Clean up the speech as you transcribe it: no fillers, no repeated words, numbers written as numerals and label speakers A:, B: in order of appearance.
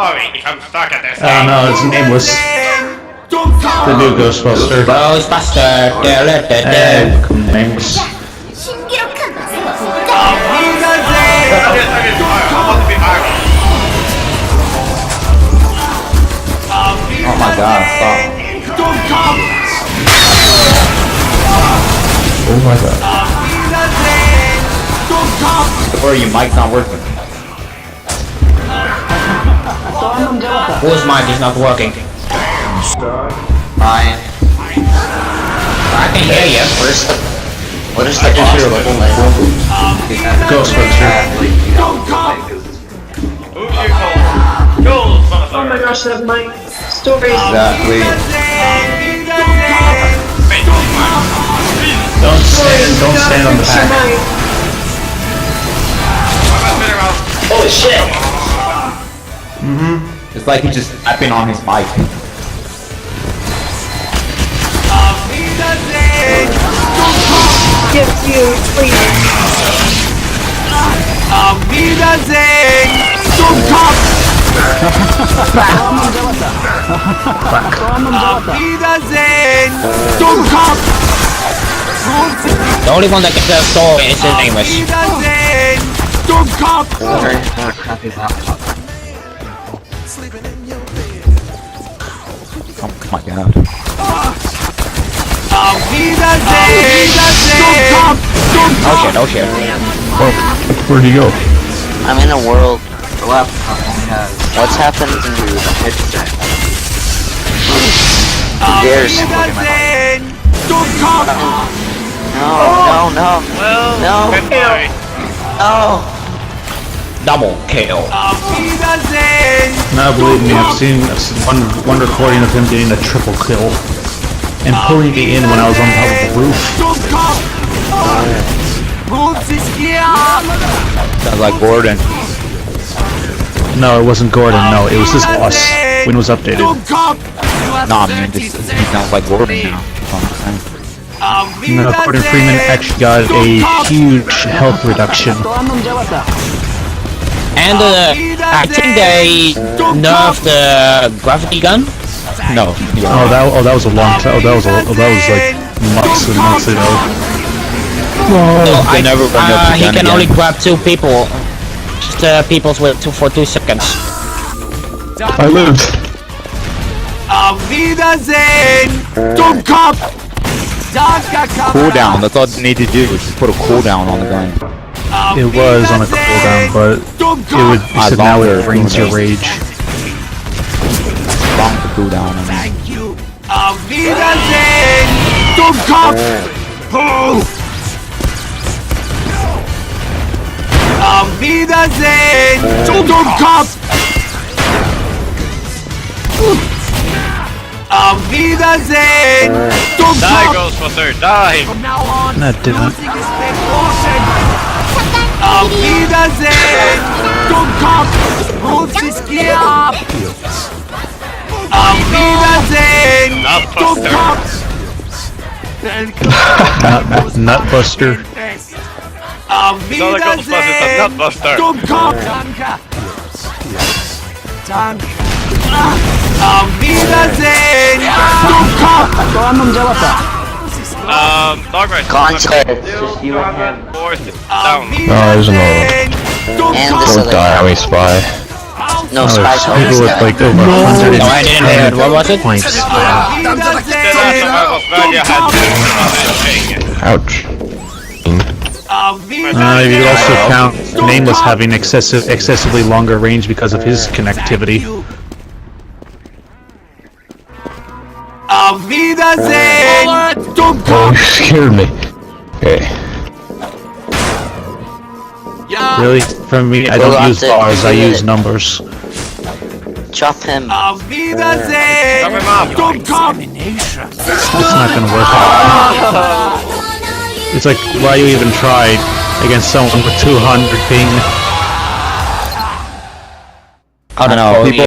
A: Sorry if I'm stuck at this.
B: Oh no, it's nameless. The new Ghostbuster.
C: Ghostbuster.
B: Names.
C: Oh my god, stop.
B: Oh my god.
C: Or your mic's not working. Whose mic is not working? Mine. I can hear you. What is the
B: Ghostbuster.
D: Oh my gosh, that's my stories.
C: Exactly.
B: Don't stand on the back.
D: Holy shit!
C: It's like he's just tapping on his mic.
D: Yes, you, please.
C: The only one that gets that story is his name is. Oh my god. Oh shit.
B: Oh, where'd he go?
E: I'm in a world. What's happened to the headset? Who dares look at my life? No.
C: Double kill.
B: Now believe me, I've seen one recording of him getting a triple kill and pulling me in when I was on top of the roof.
C: Sounds like Gordon.
B: No, it wasn't Gordon. No, it was his boss when it was updated.
C: Nah, man, he sounds like Gordon now.
B: No, Gordon Freeman actually got a huge health reduction.
C: And I think they nerfed the gravity gun. No.
B: Oh, that was a long time. That was like months and months ago.
C: He can only grab 2 people. Just peoples with for 2 seconds.
B: I lived.
C: Cooldown. That's all you need to do. Is just put a cooldown on the gun.
B: It was on a cooldown, but it said now it brings your rage.
C: Long the cooldown.
A: Die, Ghostbuster, die!
B: That didn't. Nutbuster.
A: It's not a Ghostbuster, it's a Nutbuster! Dogright.
E: Concept. Just you and him.
A: Force it down.
B: There's another one.
E: And this other guy.
B: Enemy spy.
E: No, Spy told
B: People
E: this
B: with
E: guy.
B: like over 100
C: No, I didn't hear it. What was it?
B: points.
A: The last time I was Australia had
B: Ouch. You could also count Nameless having excessively longer range because of his connectivity.
F: Auf Wiedersehen!
B: Oh, you scared me. Okay. Really? For me, I don't use bars, I use numbers.
E: Chop him.
F: Auf Wiedersehen!
A: Chop him up!
B: It's not gonna work out. It's like, why you even try against someone with 200 ping?
C: I don't know. People